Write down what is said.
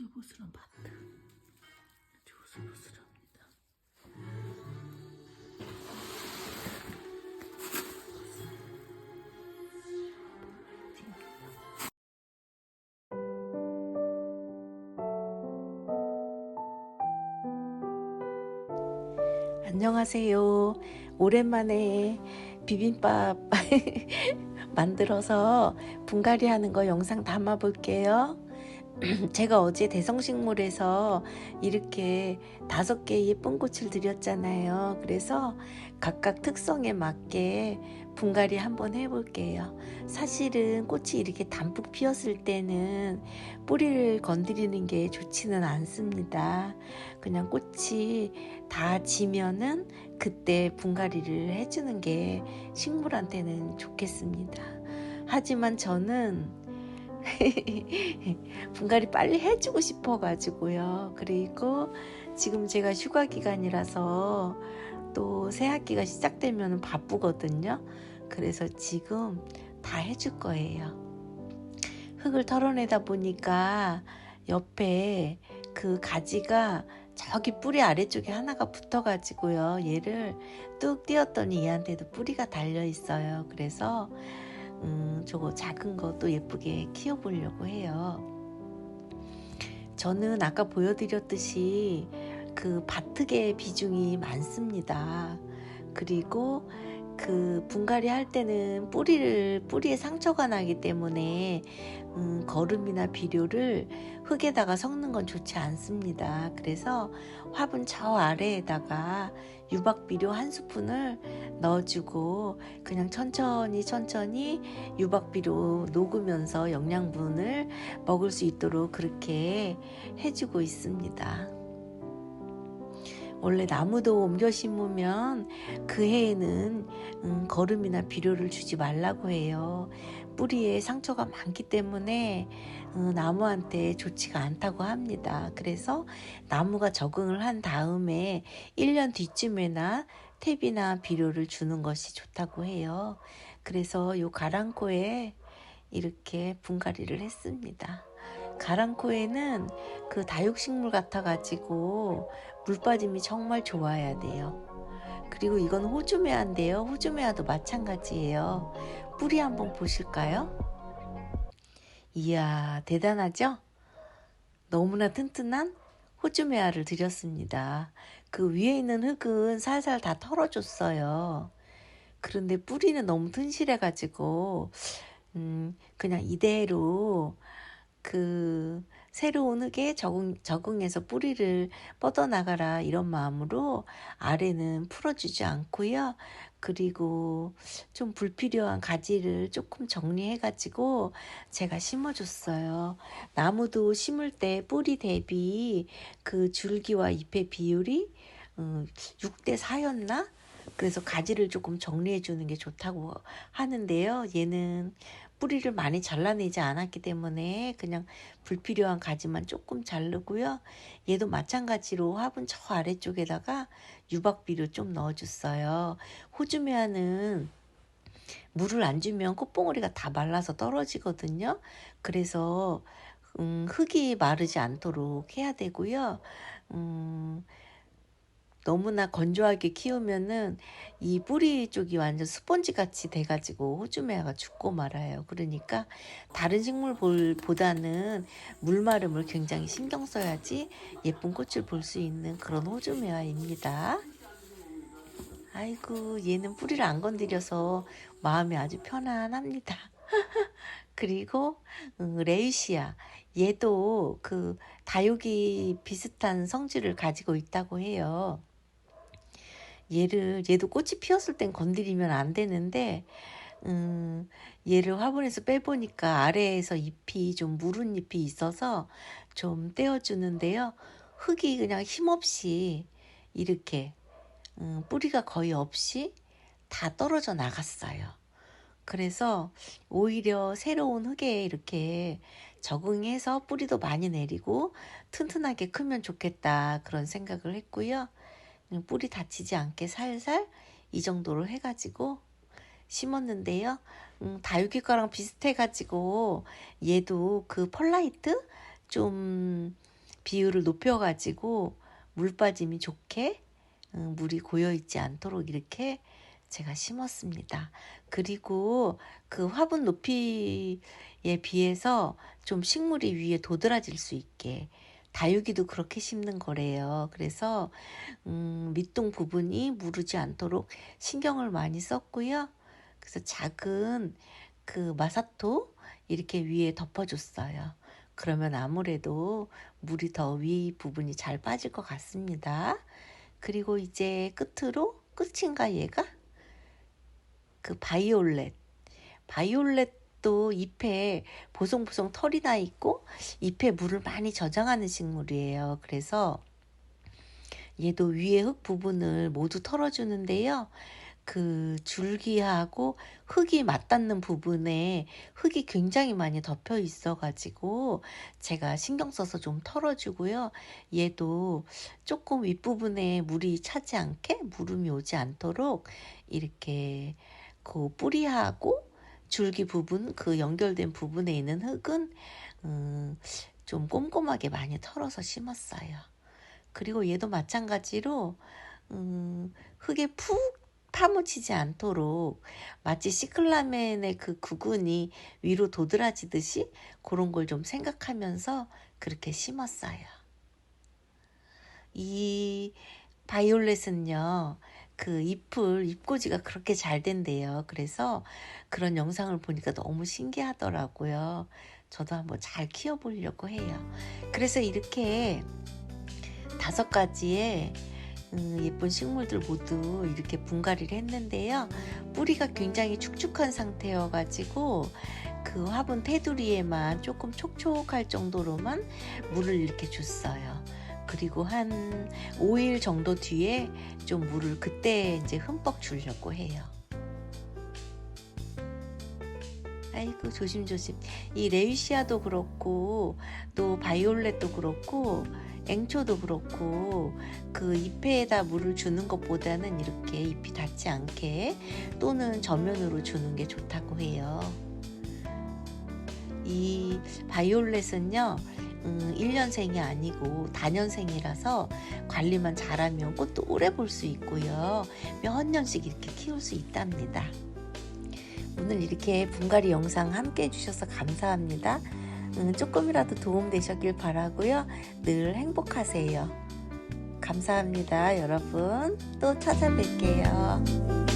보슬보슬한 밭. 아주 보슬보슬합니다. 안녕하세요. 오랜만에 비빔밥 만들어서 분갈이 하는 거 영상 담아 볼게요. 제가 어제 대성식물에서 이렇게 5개 예쁜 꽃을 드렸잖아요. 그래서 각각 특성에 맞게 분갈이 한번 해볼게요. 사실은 꽃이 이렇게 담뿍 피었을 때는 뿌리를 건드리는 게 좋지는 않습니다. 그냥 꽃이 다 지면은 그때 분갈이를 해주는 게 식물한테는 좋겠습니다. 하지만 저는 분갈이 빨리 해주고 싶어 가지고요. 그리고 지금 제가 휴가 기간이라서 또 새학기가 시작되면 바쁘거든요. 그래서 지금 다 해줄 거예요. 흙을 털어내다 보니까 옆에 그 가지가 저기 뿌리 아래쪽에 하나가 붙어 가지고요. 얘를 뚝 띄었더니 얘한테도 뿌리가 달려 있어요. 그래서 저거 작은 것도 예쁘게 키워보려고 해요. 저는 아까 보여드렸듯이 그 바트의 비중이 많습니다. 그리고 그 분갈이 할 때는 뿌리에 상처가 나기 때문에 거름이나 비료를 흙에다가 섞는 건 좋지 않습니다. 그래서 화분 저 아래에다가 유박비료 1스푼을 넣어주고 그냥 천천히 유박비료 녹으면서 영양분을 먹을 수 있도록 그렇게 해주고 있습니다. 원래 나무도 옮겨 심으면 그 해에는 거름이나 비료를 주지 말라고 해요. 뿌리에 상처가 많기 때문에 나무한테 좋지가 않다고 합니다. 그래서 나무가 적응을 한 다음에 1년 뒤쯤에나 탭이나 비료를 주는 것이 좋다고 해요. 그래서 요 가랑코에 이렇게 분갈이를 했습니다. 가랑코에는 그 다육식물 같아가지고 물 빠짐이 정말 좋아야 돼요. 그리고 이건 호주메아인데요. 호주메아도 마찬가지예요. 뿌리 한번 보실까요? 이야, 대단하죠? 너무나 튼튼한 호주메아를 드렸습니다. 그 위에 있는 흙은 살살 다 털어줬어요. 그런데 뿌리는 너무 튼실해가지고 그냥 이대로 그 새로운 흙에 적응해서 뿌리를 뻗어나가라 이런 마음으로 아래는 풀어주지 않고요. 그리고 좀 불필요한 가지를 조금 정리해가지고 제가 심어줬어요. 나무도 심을 때 뿌리 대비 그 줄기와 잎의 비율이 6대 4였나? 그래서 가지를 조금 정리해 주는 게 좋다고 하는데요. 얘는 뿌리를 많이 잘라내지 않았기 때문에 그냥 불필요한 가지만 조금 자르고요. 얘도 마찬가지로 화분 저 아래쪽에다가 유박비료 좀 넣어줬어요. 호주메아는 물을 안 주면 꽃봉오리가 다 말라서 떨어지거든요. 그래서 흙이 마르지 않도록 해야 되고요. 너무나 건조하게 키우면은 이 뿌리 쪽이 완전 스펀지 같이 돼가지고 호주메아가 죽고 말아요. 그러니까 다른 식물보다는 물마름을 굉장히 신경 써야지 예쁜 꽃을 볼 수 있는 그런 호주메아입니다. 아이고, 얘는 뿌리를 안 건드려서 마음이 아주 편안합니다. 그리고 레이시아, 얘도 그 다육이 비슷한 성질을 가지고 있다고 해요. 얘도 꽃이 피었을 땐 건드리면 안 되는데 얘를 화분에서 빼보니까 아래에서 잎이 좀 무른 잎이 있어서 좀 떼어주는데요. 흙이 그냥 힘없이 이렇게 뿌리가 거의 없이 다 떨어져 나갔어요. 그래서 오히려 새로운 흙에 이렇게 적응해서 뿌리도 많이 내리고 튼튼하게 크면 좋겠다 그런 생각을 했고요. 뿌리 다치지 않게 살살 이 정도로 해가지고 심었는데요. 다육이 거랑 비슷해가지고 얘도 그 펄라이트 좀 비율을 높여가지고 물 빠짐이 좋게 물이 고여있지 않도록 이렇게 제가 심었습니다. 그리고 그 화분 높이에 비해서 좀 식물이 위에 도드라질 수 있게 다육이도 그렇게 심는 거래요. 그래서 밑동 부분이 무르지 않도록 신경을 많이 썼고요. 그래서 작은 그 마사토 이렇게 위에 덮어줬어요. 그러면 아무래도 물이 더 위 부분이 잘 빠질 것 같습니다. 그리고 이제 끝인가 얘가? 그 바이올렛도 잎에 보송보송 털이 나 있고 잎에 물을 많이 저장하는 식물이에요. 그래서 얘도 위에 흙 부분을 모두 털어주는데요. 그 줄기하고 흙이 맞닿는 부분에 흙이 굉장히 많이 덮여 있어 가지고 제가 신경 써서 좀 털어주고요. 얘도 조금 윗부분에 물이 차지 않게 물음이 오지 않도록 이렇게 그 뿌리하고 줄기 부분 그 연결된 부분에 있는 흙은 좀 꼼꼼하게 많이 털어서 심었어요. 그리고 얘도 마찬가지로 흙에 푹 파묻히지 않도록 마치 시클라멘의 그 구근이 위로 도드라지듯이 그런 걸 좀 생각하면서 그렇게 심었어요. 이 바이올렛은요, 그 잎꽂이가 그렇게 잘 된대요. 그래서 그런 영상을 보니까 너무 신기하더라고요. 저도 한번 잘 키워보려고 해요. 그래서 이렇게 5가지의 예쁜 식물들 모두 이렇게 분갈이를 했는데요. 뿌리가 굉장히 축축한 상태여가지고 그 화분 테두리에만 조금 촉촉할 정도로만 물을 이렇게 줬어요. 그리고 한 5일 정도 뒤에 좀 물을 그때 이제 흠뻑 주려고 해요. 아이고 조심조심. 이 레위시아도 그렇고 또 바이올렛도 그렇고 앵초도 그렇고 그 잎에다 물을 주는 것보다는 이렇게 잎이 닿지 않게 또는 전면으로 주는 게 좋다고 해요. 이 바이올렛은요 1년생이 아니고 다년생이라서 관리만 잘하면 꽃도 오래 볼 수 있고요. 몇 년씩 이렇게 키울 수 있답니다. 오늘 이렇게 분갈이 영상 함께 해주셔서 감사합니다. 조금이라도 도움되셨길 바라고요. 늘 행복하세요. 감사합니다, 여러분. 또 찾아뵐게요.